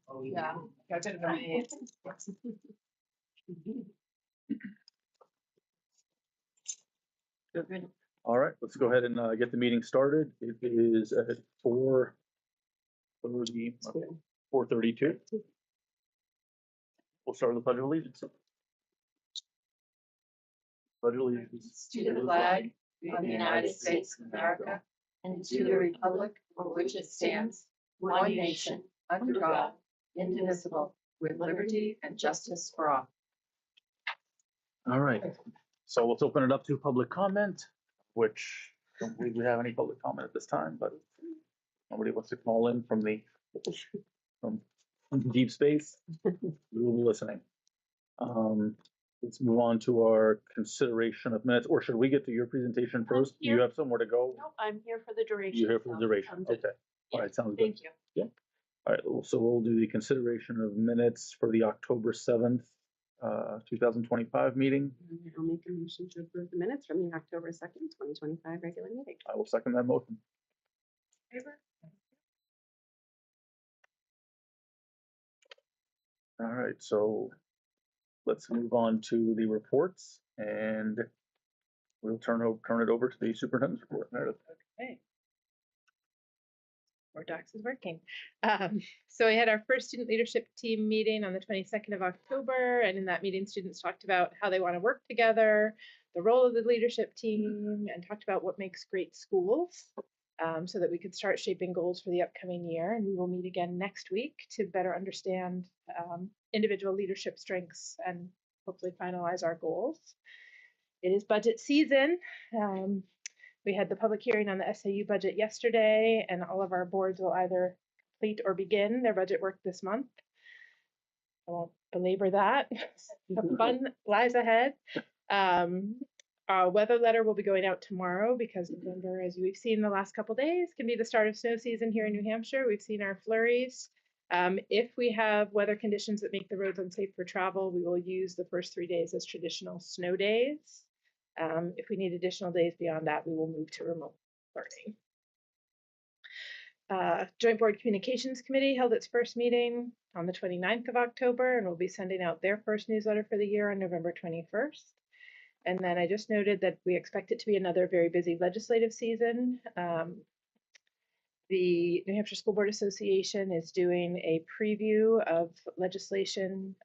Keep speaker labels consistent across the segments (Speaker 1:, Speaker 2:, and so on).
Speaker 1: Oh, yeah. Got it from me.
Speaker 2: Good. All right, let's go ahead and get the meeting started. It is at 4:32. We'll start with the Pledge of Allegiance. Pledge of Allegiance
Speaker 1: To the flag of the United States of America and to the republic for which it stands, one nation, under God, indivisible, with liberty and justice for all.
Speaker 2: All right, so let's open it up to public comment, which I don't believe we have any public comment at this time, but nobody wants to call in from from deep space. We will be listening. Let's move on to our consideration of minutes, or should we get to your presentation first? Do you have somewhere to go?
Speaker 3: No, I'm here for the duration.
Speaker 2: You're here for the duration, okay. All right, sounds good.
Speaker 3: Thank you.
Speaker 2: Yeah. All right, so we'll do the consideration of minutes for the October 7th, 2025 meeting.
Speaker 3: I'll make a motion to approve the minutes from the October 2nd, 2025 regular meeting.
Speaker 2: I will second that motion.
Speaker 3: Favor?
Speaker 2: All right, so let's move on to the reports, and we'll turn it over to the superintendent's report. Meredith.
Speaker 4: Okay. More docs is working. So we had our first student leadership team meeting on the 22nd of October, and in that meeting, students talked about how they want to work together, the role of the leadership team, and talked about what makes great schools, so that we could start shaping goals for the upcoming year. And we will meet again next week to better understand individual leadership strengths and hopefully finalize our goals. It is budget season. We had the public hearing on the SAU budget yesterday, and all of our boards will either complete or begin their budget work this month. I won't belabor that. Fun lies ahead. Our weather letter will be going out tomorrow because November, as we've seen the last couple days, can be the start of snow season here in New Hampshire. We've seen our flurries. If we have weather conditions that make the roads unsafe for travel, we will use the first 3 days as traditional snow days. If we need additional days beyond that, we will move to remote learning. Joint Board Communications Committee held its first meeting on the 29th of October and will be sending out their first newsletter for the year on November 21st. And then I just noted that we expect it to be another very busy legislative season. The New Hampshire School Board Association is doing a preview of legislation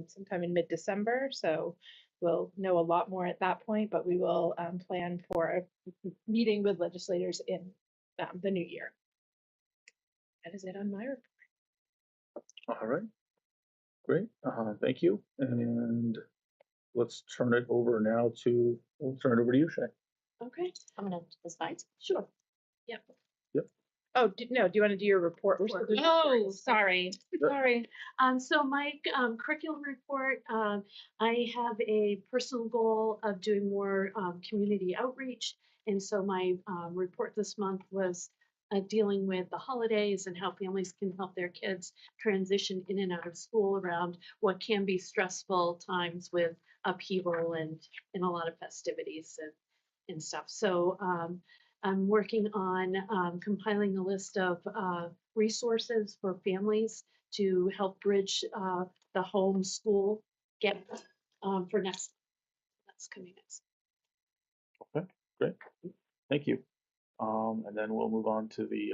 Speaker 4: sometime in mid-December, so we'll know a lot more at that point, but we will plan for a meeting with legislators in the new year. That is it on my report.
Speaker 2: All right, great, thank you. And let's turn it over now to, we'll turn it over to you, Shay.
Speaker 3: Okay, I'm gonna the slides.
Speaker 4: Sure.
Speaker 3: Yep.
Speaker 4: Oh, no, do you want to do your report?
Speaker 3: Oh, sorry. Sorry. So my curriculum report, I have a personal goal of doing more community outreach. And so my report this month was dealing with the holidays and how families can help their kids transition in and out of school around what can be stressful times with upheaval and a lot of festivities and stuff. So I'm working on compiling a list of resources for families to help bridge the home school gap for next. That's coming next.
Speaker 2: Okay, great, thank you. And then we'll move on to the.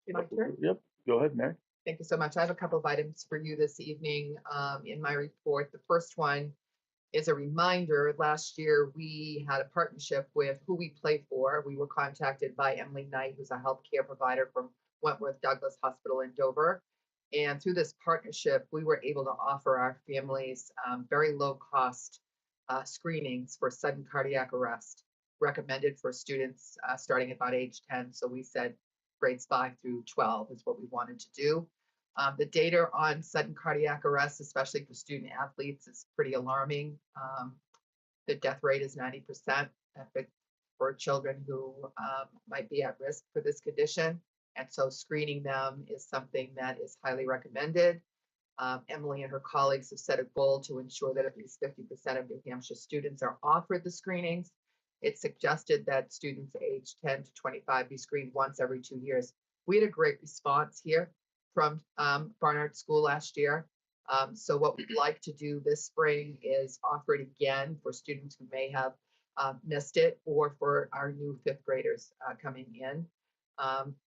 Speaker 1: My turn?
Speaker 2: Yep, go ahead, Mary.
Speaker 1: Thank you so much. I have a couple of items for you this evening in my report. The first one is a reminder. Last year, we had a partnership with Who We Play For. We were contacted by Emily Knight, who's a healthcare provider from Wentworth Douglas Hospital in Dover. And through this partnership, we were able to offer our families very low cost screenings for sudden cardiac arrest, recommended for students starting at about age 10. So we said grades 5 through 12 is what we wanted to do. The data on sudden cardiac arrest, especially for student athletes, is pretty alarming. The death rate is 90% for children who might be at risk for this condition. And so screening them is something that is highly recommended. Emily and her colleagues have set a goal to ensure that at least 50% of New Hampshire students are offered the screenings. It's suggested that students aged 10 to 25 be screened once every 2 years. We had a great response here from Barnard School last year. So what we'd like to do this spring is offer it again for students who may have missed it, or for our new fifth graders coming in.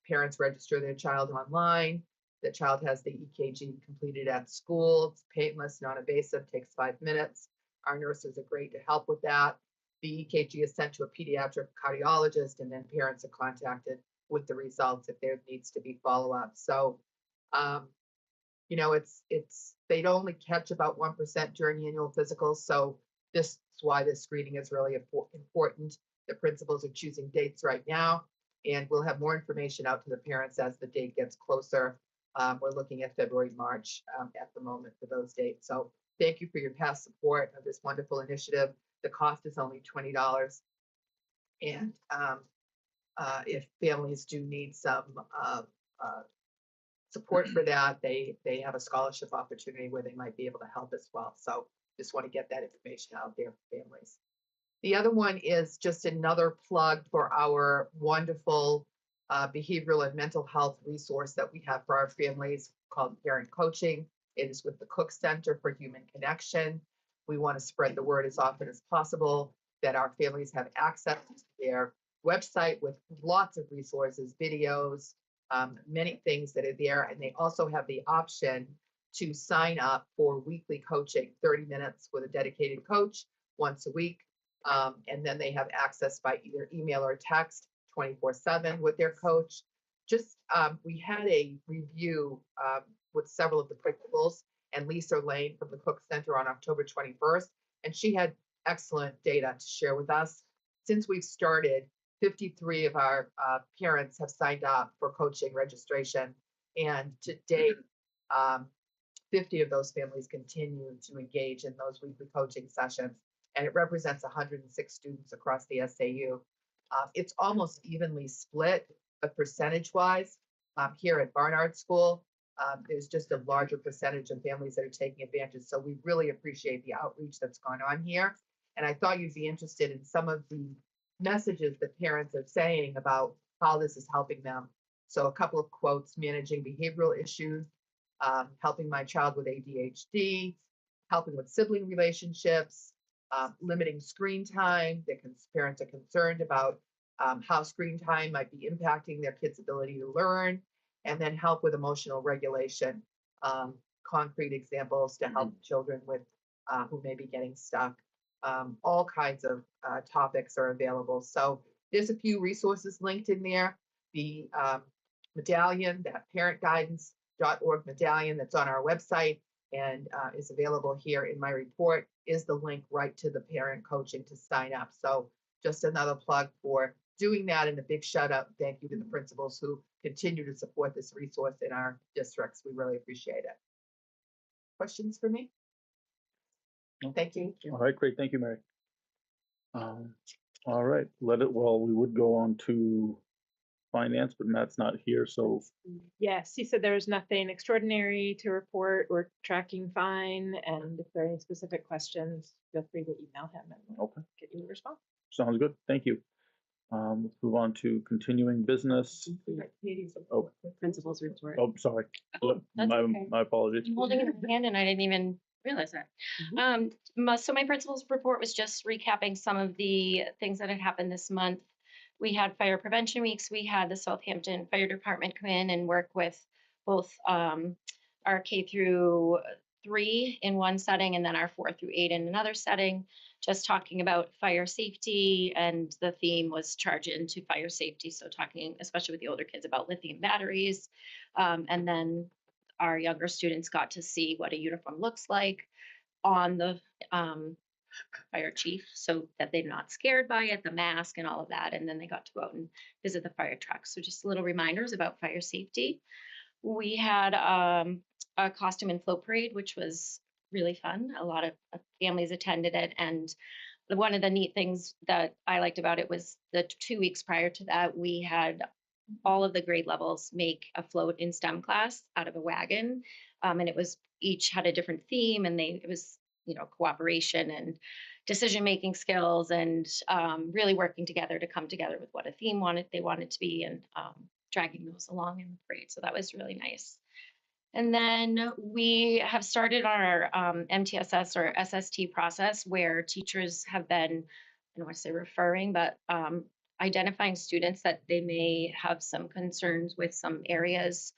Speaker 1: Parents register their child online. The child has the EKG completed at school. It's painless, non-invasive, takes 5 minutes. Our nurses are great to help with that. The EKG is sent to a pediatric cardiologist, and then parents are contacted with the results if there needs to be follow-up. So, you know, they'd only catch about 1% during annual physicals. So this is why this screening is really important. The principals are choosing dates right now, and we'll have more information out to the parents as the date gets closer. We're looking at February, March at the moment for those dates. So thank you for your past support of this wonderful initiative. The cost is only $20. And if families do need some support for that, they have a scholarship opportunity where they might be able to help as well. So just want to get that information out there for families. The other one is just another plug for our wonderful behavioral and mental health resource that we have for our families called Parent Coaching. It is with the Cook Center for Human Connection. We want to spread the word as often as possible that our families have access to their website with lots of resources, videos, many things that are there. And they also have the option to sign up for weekly coaching, 30 minutes with a dedicated coach once a week. And then they have access by either email or text 24/7 with their coach. Just we had a review with several of the principals and Lisa Lane from the Cook Center on October 21st, and she had excellent data to share with us. Since we've started, 53 of our parents have signed up for coaching registration, and to date, 50 of those families continue to engage in those weekly coaching sessions, and it represents 106 students across the SAU. It's almost evenly split, but percentage-wise, here at Barnard School, there's just a larger percentage of families that are taking advantage. So we really appreciate the outreach that's gone on here. And I thought you'd be interested in some of the messages that parents are saying about how this is helping them. So a couple of quotes: managing behavioral issues, helping my child with ADHD, helping with sibling relationships, limiting screen time. Parents are concerned about how screen time might be impacting their kids' ability to learn, and then help with emotional regulation. Concrete examples to help children with who may be getting stuck. All kinds of topics are available. So there's a few resources linked in there. The medallion, that parentguidance.org medallion that's on our website and is available here in my report, is the link right to the parent coaching to sign up. So just another plug for doing that, and a big shout out, thank you to the principals who continue to support this resource in our districts. We really appreciate it. Questions for me?
Speaker 2: No.
Speaker 1: Thank you.
Speaker 2: All right, great. Thank you, Mary. All right, well, we would go on to finance, but Matt's not here, so
Speaker 4: Yes, he said there was nothing extraordinary to report. We're tracking fine, and if there are any specific questions, feel free to email him and we'll
Speaker 2: okay,
Speaker 4: get you a response.
Speaker 2: sounds good. Thank you. Let's move on to continuing business. Oh,
Speaker 5: Principal's report.
Speaker 2: oh, sorry.
Speaker 5: that's okay.
Speaker 2: My apologies.
Speaker 5: I'm holding it in my hand and I didn't even realize that. So my principal's report was just recapping some of the things that had happened this month. We had fire prevention weeks. We had the Southampton Fire Department come in and work with both our K through 3 in one setting and then our 4 through 8 in another setting, just talking about fire safety, and the theme was charge into fire safety. So talking, especially with the older kids, about lithium batteries. And then our younger students got to see what a uniform looks like on the fire chief, so that they're not scared by it, the mask and all of that. And then they got to go out and visit the fire trucks. So just little reminders about fire safety. We had a costume and float parade, which was really fun. A lot of families attended it. And one of the neat things that I liked about it was the 2 weeks prior to that, we had all of the grade levels make a float in STEM class out of a wagon. And it was each had a different theme, and it was, cooperation and decision-making skills, and really working together to come together with what a theme they wanted to be. And dragging those along in the parade. So that was really nice. And then we have started our MTSS or SST process where teachers have been, I don't want to say referring, but identifying students that they may have some concerns with some areas,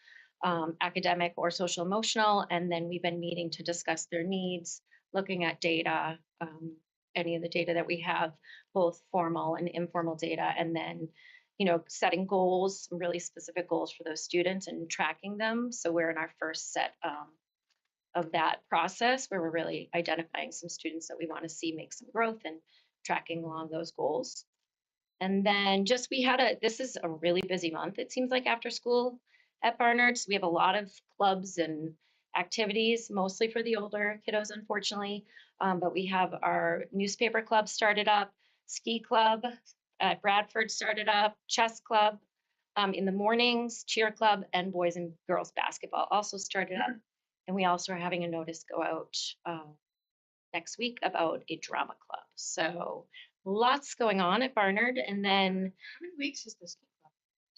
Speaker 5: academic or social emotional. And then we've been meeting to discuss their needs, looking at data, any of the data that we have, both formal and informal data, and then setting goals, some really specific goals for those students and tracking them. So we're in our first set of that process where we're really identifying some students that we want to see make some growth and tracking along those goals. And then this is a really busy month, it seems like, after school at Barnard. So we have a lot of clubs and activities, mostly for the older kiddos, unfortunately. But we have our newspaper club started up, ski club at Bradford started up, chess club in the mornings, cheer club, and boys and girls basketball also started up. And we also are having a notice go out next week about a drama club. So lots going on at Barnard. And then
Speaker 6: How many weeks is this?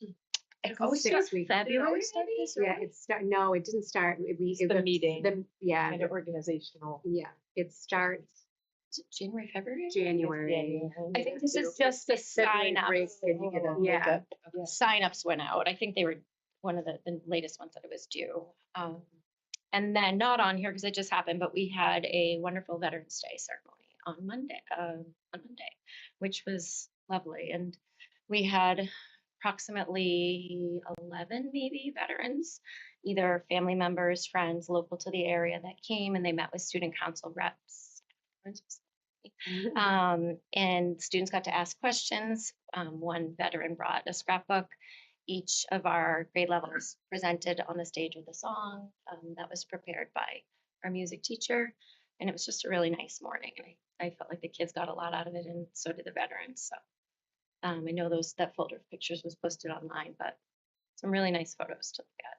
Speaker 5: it
Speaker 6: Oh,
Speaker 5: always
Speaker 6: 6
Speaker 5: starts
Speaker 6: weeks.
Speaker 5: February. This,
Speaker 6: Yeah,
Speaker 5: right?
Speaker 6: no, it didn't start.
Speaker 4: It's the meeting.
Speaker 6: Yeah,
Speaker 4: Kind of organizational.
Speaker 6: yeah, it starts
Speaker 5: Is it January, February?
Speaker 6: January.
Speaker 5: I think this is just the sign up.
Speaker 6: break, and you get a
Speaker 5: Yeah.
Speaker 6: makeup.
Speaker 5: Sign-ups went out. I think they were one of the latest ones that it was due. And then not on here because it just happened, but we had a wonderful Veterans Day ceremony on Monday, which was lovely. And we had approximately 11 maybe veterans, either family members, friends, local to the area that came, and they met with student council reps. And students got to ask questions. One veteran brought a scrapbook. Each of our grade levels presented on the stage with a song that was prepared by our music teacher. And it was just a really nice morning. And I felt like the kids got a lot out of it, and so did the veterans. So I know that folder of pictures was posted online, but some really nice photos to look at.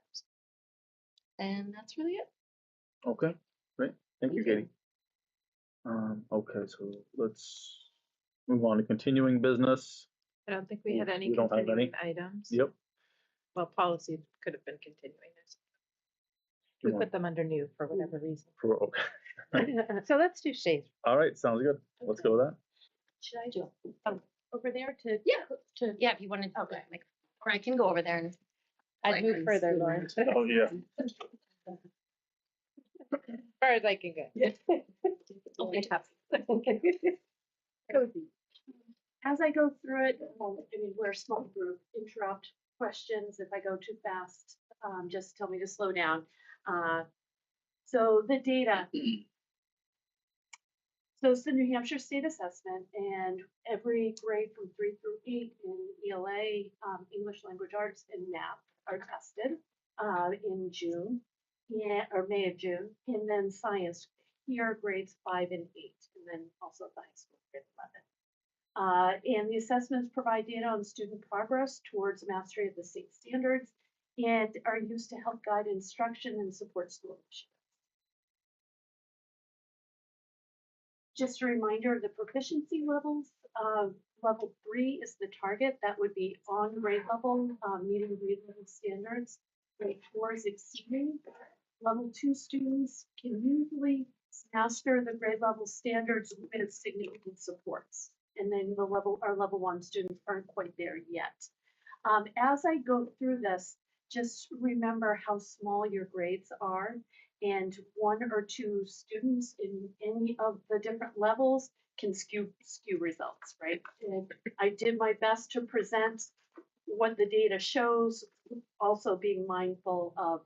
Speaker 5: And that's really it.
Speaker 2: Okay, great. Thank you, Katie. Okay, so let's move on to continuing business.
Speaker 4: I don't think we had any
Speaker 2: We don't have any.
Speaker 4: continuing items.
Speaker 2: Yep.
Speaker 4: Well, policy could have been continuing. We put them under new for whatever reason.
Speaker 2: Okay.
Speaker 4: So let's do Shay's.
Speaker 2: All right, sounds good. Let's go with that.
Speaker 3: Should I do over there to?
Speaker 5: Yeah. Yeah, if you wanted to,
Speaker 3: Okay.
Speaker 5: or I can go over there and
Speaker 4: I'd move further, Lauren.
Speaker 2: Oh, yeah.
Speaker 4: As far as I can go.
Speaker 5: only tough.
Speaker 3: As I go through it, I mean, we're a small group, interrupt questions if I go too fast, just tell me to slow down. So the data. So it's the New Hampshire State Assessment, and every grade from 3 through 8 in ELA, English Language Arts, and math are tested in June, or May of June, and then science here grades 5 and 8, and then also the high school grade 11. And the assessments provide data on student progress towards mastery of the state standards and are used to help guide instruction and support school initiatives. Just a reminder of the proficiency levels. Level 3 is the target. That would be on grade level, meeting grade level standards. Grade 4 is exceeding. Level 2 students can usually master the grade level standards with significant supports. And then our level 1 students aren't quite there yet. As I go through this, just remember how small your grades are, and 1 or 2 students in any of the different levels can skew results, right? And I did my best to present what the data shows, also being mindful of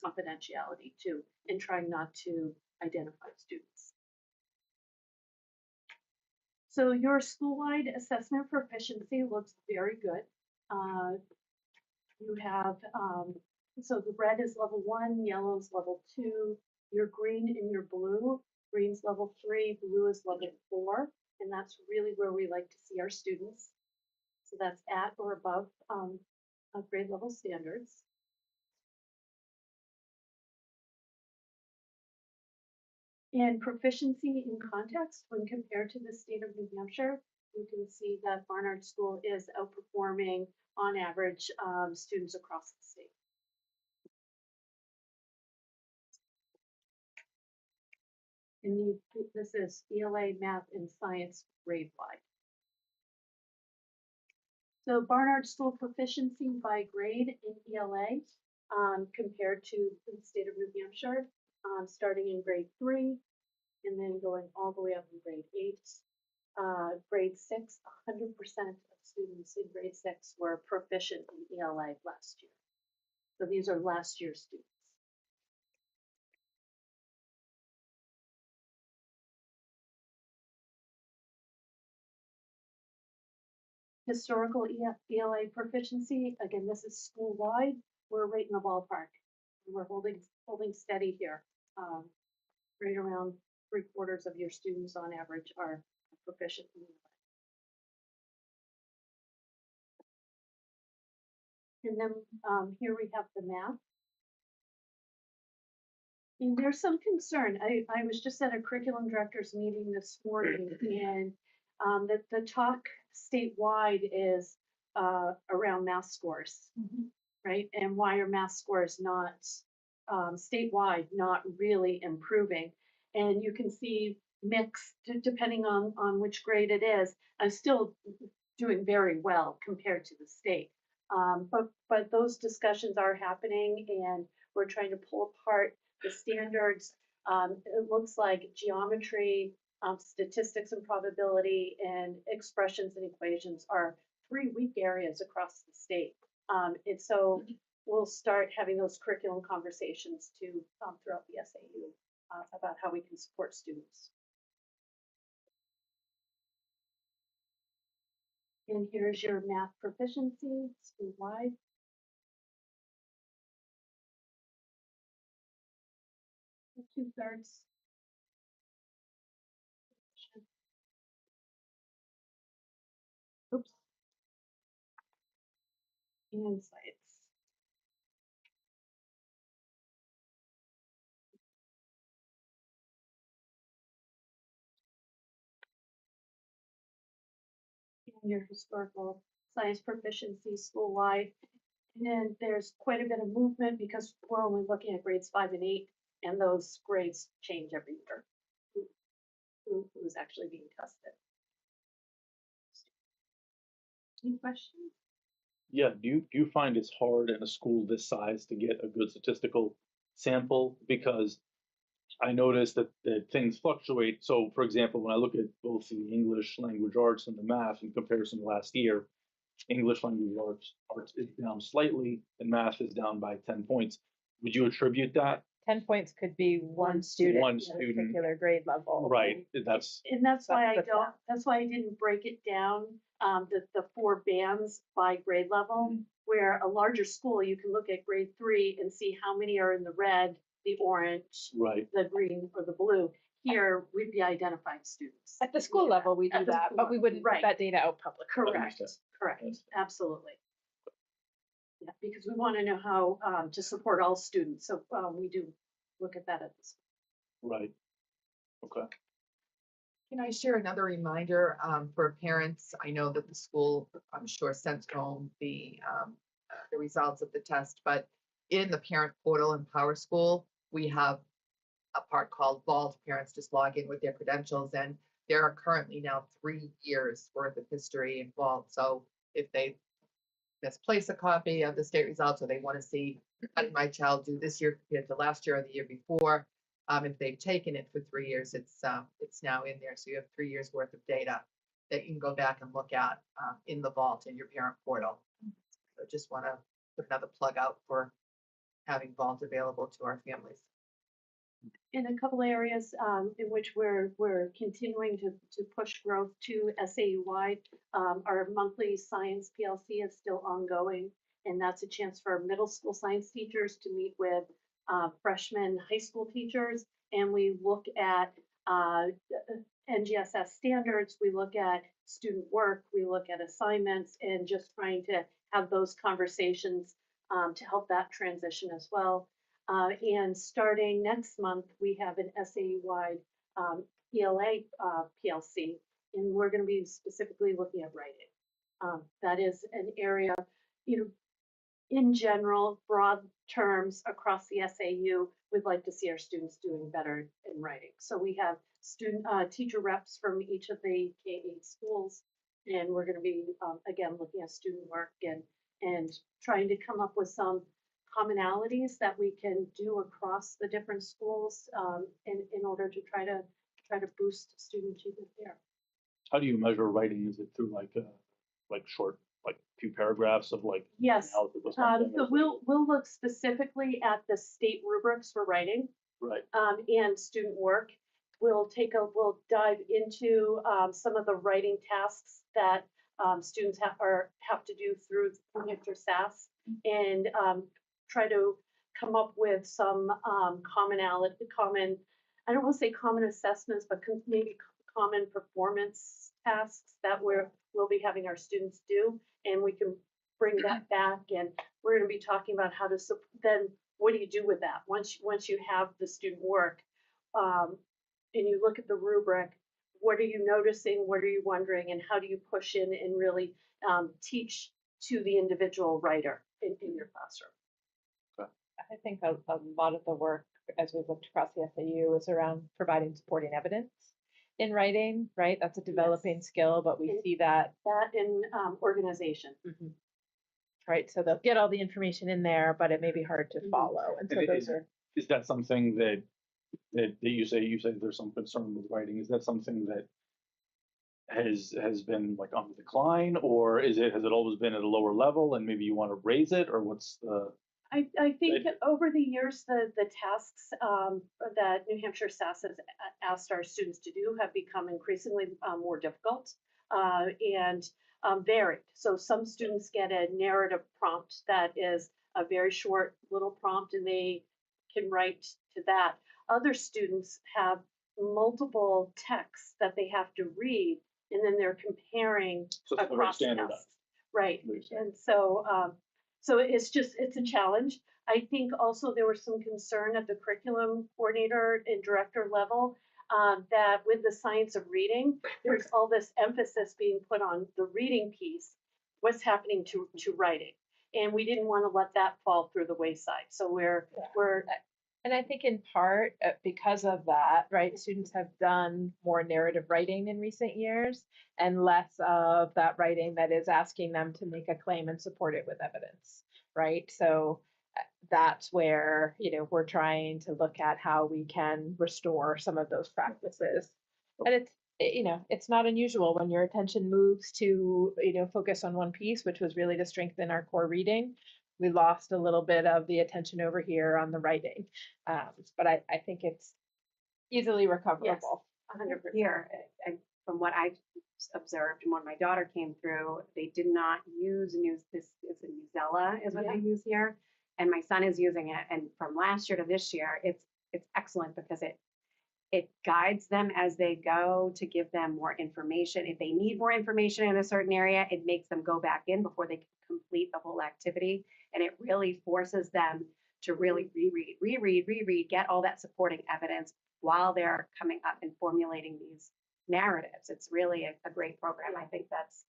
Speaker 3: confidentiality too, and trying not to identify students. So your school-wide assessment proficiency looks very good. You have, so the red is level 1, yellow is level 2, your green and your blue. Green's level 3, blue is level 4, and that's really where we like to see our students. So that's at or above grade level standards. And proficiency in context when compared to the state of New Hampshire you can see that Barnard School is outperforming on average students across the state. And this is ELA, math, and science grade-wide. So Barnard School proficiency by grade in ELA compared to the state of New Hampshire, starting in grade 3 and then going all the way up in grade 8. Grade 6, 100% of students in grade 6 were proficient in ELA last year. So these are last year's students. Historical ELA proficiency, again, this is school-wide. We're right in the ballpark. We're holding steady here. Right around 3/4 of your students on average are proficient in ELA. And then here we have the math. And there's some concern. I was just at a curriculum directors meeting this morning, and the talk statewide is around math scores, right? And why are math scores not statewide not really improving? And you can see mixed depending on which grade it is. I'm still doing very well compared to the state. But those discussions are happening, and we're trying to pull apart the standards. It looks like geometry, statistics and probability, and expressions and equations are 3 weak areas across the state. And so we'll start having those curriculum conversations too throughout the SAU about how we can support students. And here's your math proficiency school-wide. Two-thirds. Oops. And science. And your historical science proficiency school-wide. And then there's quite a bit of movement because we're only looking at grades 5 and 8, and those grades change every year. Who's actually being tested? Any questions?
Speaker 2: Yeah, do you find it's hard in a school this size to get a good statistical sample? Because I noticed that things fluctuate. So, for example, when I look at both the English language arts and the math in comparison to last year, English language arts is down slightly and math is down by 10 points. Would you attribute that?
Speaker 4: 10 points could be one student
Speaker 2: One
Speaker 4: at a
Speaker 2: student.
Speaker 4: particular grade level.
Speaker 2: Right, that's,
Speaker 3: And that's why I
Speaker 4: That's the
Speaker 3: don't,
Speaker 4: fact.
Speaker 3: that's why I didn't break it down, the 4 bands by grade level, where a larger school, you can look at grade 3 and see how many are in the red, the orange,
Speaker 2: right,
Speaker 3: the green, or the blue. Here, we'd be identifying students.
Speaker 4: At the school level, we do
Speaker 3: At the
Speaker 4: that,
Speaker 3: school
Speaker 4: but we
Speaker 3: level,
Speaker 4: wouldn't
Speaker 3: right.
Speaker 4: put that data out publicly.
Speaker 3: Correct,
Speaker 2: Understood.
Speaker 3: correct,
Speaker 2: Understood.
Speaker 3: absolutely. Yeah, because we want to know how to support all students, so we do look at that at this.
Speaker 2: right. Okay.
Speaker 1: Can I share another reminder for parents? I know that the school, I'm sure, sent home the results of the test, but in the parent portal in Power School, we have a part called Vault. Parents just log in with their credentials, and there are currently now 3 years worth of history in Vault. So if they misplace a copy of the state results, or they want to see how did my child do this year compared to last year or the year before, if they've taken it for 3 years, it's now in there. So you have 3 years worth of data that you can go back and look at in the Vault in your parent portal. So just want to put another plug out for having Vault available to our families.
Speaker 3: In a couple areas in which we're continuing to push growth to SAU-wide, our monthly science PLC is still ongoing, and that's a chance for middle school science teachers to meet with freshman high school teachers, and we look at NGSS standards, we look at student work, we look at assignments, and just trying to have those conversations to help that transition as well. And starting next month, we have an SAU-wide ELA PLC, and we're going to be specifically looking at writing. That is an area, you know, in general, broad terms across the SAU, we'd like to see our students doing better in writing. So we have teacher reps from each of the K-8 schools, and we're going to be again looking at student work and trying to come up with some commonalities that we can do across the different schools in order to try to boost student achievement there.
Speaker 2: How do you measure writing? Is it through like short, like few paragraphs of like?
Speaker 3: Yes.
Speaker 2: analysis or something, or
Speaker 3: So
Speaker 2: is
Speaker 3: we'll look specifically at the state rubrics for writing.
Speaker 2: it- Right,
Speaker 3: And student work. We'll dive into some of the writing tasks that students have to do through New Hampshire SAS and try to come up with some I don't want to say common assessments, but maybe common performance tasks that we'll be having our students do, and we can bring that back, and we're going to be talking about how to then what do you do with that once you have the student work and you look at the rubric, what are you noticing, what are you wondering, and how do you push in and really teach to the individual writer in your classroom.
Speaker 4: I think a lot of the work as we've looked across the SAU is around providing supporting evidence in writing, right? That's a developing skill, but we
Speaker 3: And-
Speaker 4: see that.
Speaker 3: That in organization.
Speaker 4: Right, so they'll get all the information in there, but it may be hard to
Speaker 3: Mhm.
Speaker 4: follow, and so
Speaker 2: It
Speaker 4: those
Speaker 2: is-
Speaker 4: are.
Speaker 2: is that something that you say there's some concern with writing? Is that something that has been like on the decline, or has it always been at a lower level and maybe you want to raise it, or what's the?
Speaker 3: I think over the years, the tasks that New Hampshire SAS has asked our students to do have become increasingly more difficult and varied. So some students get a narrative prompt that is a very short little prompt and they can write to that. Other students have multiple texts that they have to read and then they're comparing
Speaker 2: So it's very
Speaker 3: across
Speaker 2: standardized.
Speaker 3: tests. Right.
Speaker 2: What you're saying.
Speaker 3: And so it's a challenge. I think also there was some concern at the curriculum coordinator and director level that with the science of reading, there's all this emphasis being put on the reading piece, what's happening to writing. And we didn't want to let that fall through the wayside. So we're
Speaker 4: And I think in part because of that, right, students have done more narrative writing in recent years and less of that writing that is asking them to make a claim and support it with evidence, right? So that's where, we're trying to look at how we can restore some of those practices. And it's not unusual when your attention moves to, focus on one piece, which was really to strengthen our core reading. We lost a little bit of the attention over here on the writing. But I think it's easily recoverable.
Speaker 3: 100%.
Speaker 6: Here, from what I observed and when my daughter came through, they did not use this is a Newsella is what
Speaker 3: Yeah.
Speaker 6: they use here. And my son is using it. And from last year to this year, it's excellent because it guides them as they go to give them more information. If they need more information in a certain area, it makes them go back in before they can complete the whole activity. And it really forces them to really reread, get all that supporting evidence while they're coming up and formulating these narratives. It's really a great program. I think that's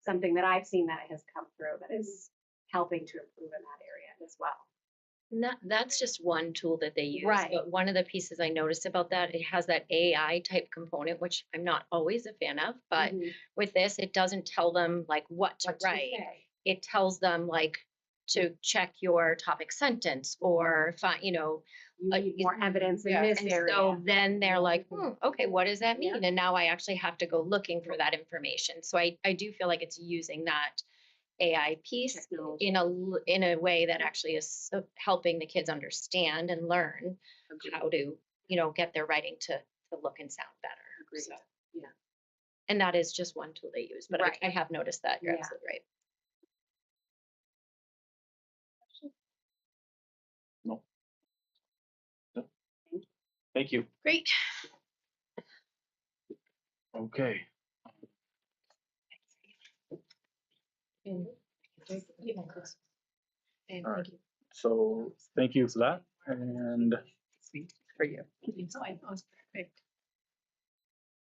Speaker 6: something that I've seen that has come through that is helping to improve in that area as well.
Speaker 5: That's just one tool that they use.
Speaker 6: Right.
Speaker 5: But one of the pieces I noticed about that, it has that AI type component, which I'm not always a fan of. But with this, it doesn't tell them like what to write. It tells them like to check your topic sentence or find,
Speaker 6: You need more evidence in
Speaker 4: Yeah.
Speaker 6: this
Speaker 5: and
Speaker 6: area.
Speaker 5: so then they're like, okay, what does that mean? And now I actually have to go looking for that information. So I do feel like it's using that AI piece
Speaker 6: Technology.
Speaker 5: in a way that actually is helping the kids understand and learn how to, get their writing to look and sound better.
Speaker 6: Agreed.
Speaker 5: So,
Speaker 6: Yeah.
Speaker 5: and that is just one tool they use, but
Speaker 6: Right.
Speaker 5: I have noticed that. You're
Speaker 6: Yeah.
Speaker 5: absolutely right.
Speaker 2: No. No. Thank you.
Speaker 5: Great.
Speaker 2: Okay.
Speaker 5: And
Speaker 2: All right.
Speaker 5: thank you.
Speaker 2: So thank you for that. And
Speaker 4: For you.
Speaker 3: So I was perfect.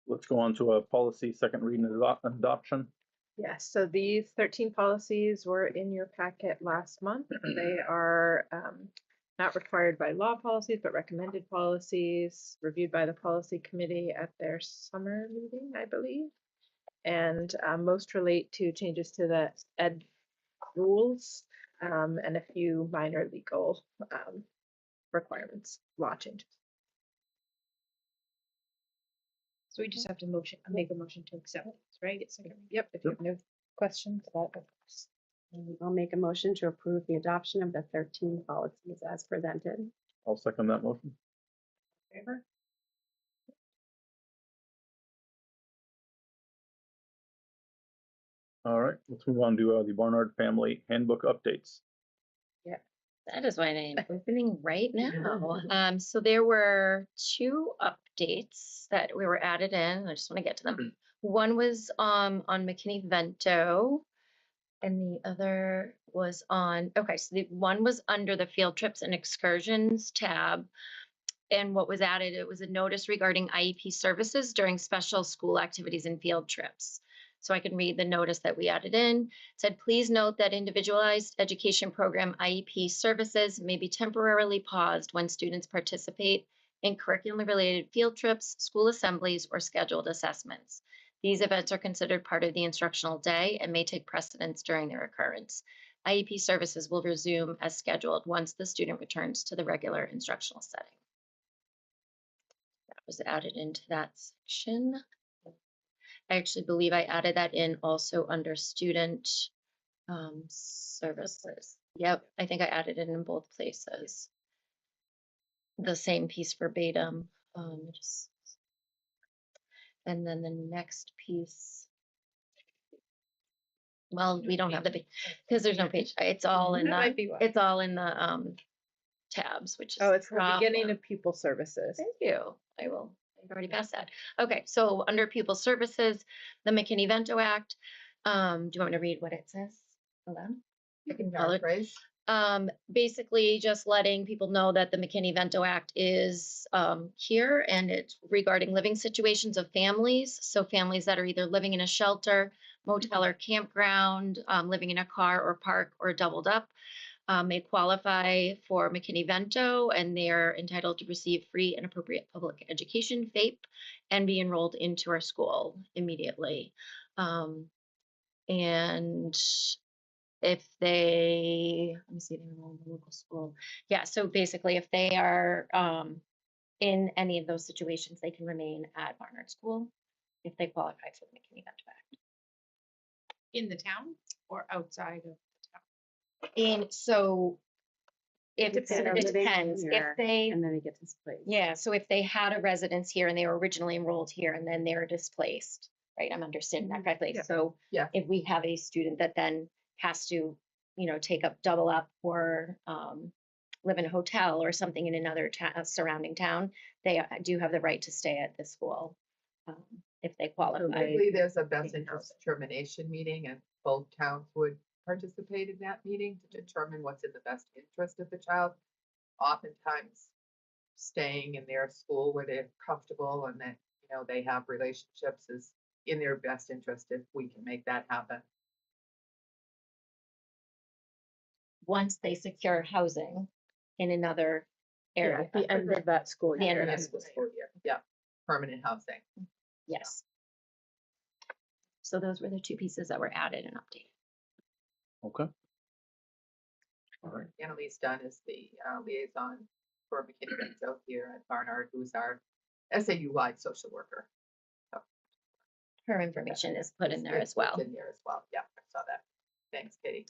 Speaker 2: let's go on to a policy second reading and adoption.
Speaker 4: Yes, so these 13 policies were in your packet last month. They are not required by law policies, but recommended policies reviewed by the policy committee at their summer meeting, I believe. And most relate to changes to the ed rules and a few minor legal requirements, law changes. So we just have to make a motion to accept this, right? Yep, if you have no questions about it.
Speaker 6: I'll make a motion to approve the adoption of the 13 policies as presented.
Speaker 2: I'll second that motion.
Speaker 6: Favor?
Speaker 2: All right, let's move on to the Barnard Family Handbook updates.
Speaker 5: That is why I'm opening right now. So there were 2 updates that we were added in. I just want to get to them. One was on McKinney-Vento, and the other was on, okay, so the one was under the field trips and excursions tab. And what was added, it was a notice regarding IEP services during special school activities and field trips. So I can read the notice that we added in. It said, please note that individualized education program IEP services may be temporarily paused when students participate in curriculum-related field trips, school assemblies, or scheduled assessments. These events are considered part of the instructional day and may take precedence during their occurrence. IEP services will resume as scheduled once the student returns to the regular instructional setting. That was added into that section. I actually believe I added that in also under student services. Yep, I think I added it in both places. The same piece verbatim. And then the next piece. Well, we don't have the page because there's no page. It's all in
Speaker 4: That might
Speaker 5: the.
Speaker 4: be why.
Speaker 5: It's all in the tabs, which is.
Speaker 4: Oh, it's the beginning
Speaker 5: problem.
Speaker 4: of pupil services.
Speaker 5: Thank you. I've already passed that. Okay, so under pupil services, the McKinney-Vento Act. Do you want me to read what it says? Hold on. I can tell it.
Speaker 1: Paraphrase.
Speaker 5: Basically just letting people know that the McKinney-Vento Act is here, and it's regarding living situations of families. So families that are either living in a shelter, motel, or campground, living in a car or park or doubled up, may qualify for McKinney-Vento, and they are entitled to receive free and appropriate public education, FAPE, and be enrolled into our school immediately. And if they, let me see, they're enrolled in the local school. Yeah, so basically if they are in any of those situations, they can remain at Barnard School if they qualify for the McKinney-Vento Act.
Speaker 4: In the town or outside of the town?
Speaker 5: And so it depends. If they,
Speaker 6: And then they get displaced.
Speaker 5: yeah, so if they had a residence here and they were originally enrolled here and then they're displaced, right? I'm understanding that correctly.
Speaker 4: Yeah.
Speaker 5: So
Speaker 1: Yeah.
Speaker 5: if we have a student that then has to, take up double up or live in a hotel or something in another surrounding town, they do have the right to stay at this school if they qualify.
Speaker 1: Typically, there's a best interest determination meeting, and both towns would participate in that meeting to determine what's in the best interest of the child. Oftentimes, staying in their school where they're comfortable and that, they have relationships is in their best interest if we can make that happen.
Speaker 5: Once they secure housing in another area.
Speaker 4: At the end of that school
Speaker 5: The end
Speaker 4: year.
Speaker 5: of
Speaker 1: End of the school year, yeah, permanent housing.
Speaker 5: Yes. So those were the 2 pieces that were added and updated.
Speaker 2: Okay.
Speaker 1: All right. Annalise Dunn is the liaison for McKinney-Vento here at Barnard, who's our SAU-wide social worker.
Speaker 5: Her information is put in there as
Speaker 1: It's
Speaker 5: well.
Speaker 1: in there as well, yeah, I saw that. Thanks, Katie.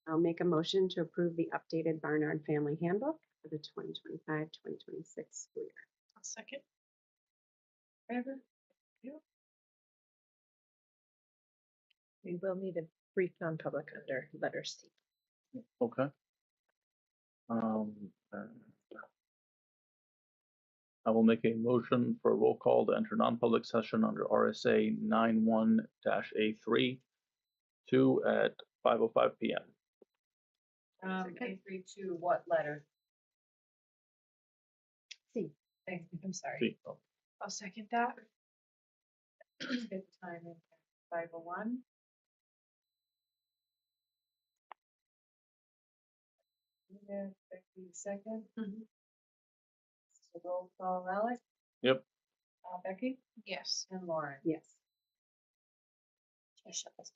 Speaker 6: I'll make a motion to approve the updated Barnard Family Handbook for the 2025-2026 school year.
Speaker 4: I'll second. We will need a brief non-public under letter C.
Speaker 2: Okay. I will make a motion for a roll call to enter non-public session under RSA 91-A3 at 5:05 PM.
Speaker 1: A3 to what letter?
Speaker 4: C. I'm sorry.
Speaker 2: C.
Speaker 4: I'll second that.
Speaker 7: Good timing. 5:01. Yeah, Becky, second. So roll call, Alex,
Speaker 2: Yep.
Speaker 7: Becky,
Speaker 4: Yes.
Speaker 7: and Lauren.
Speaker 6: Yes.
Speaker 5: Just shut this.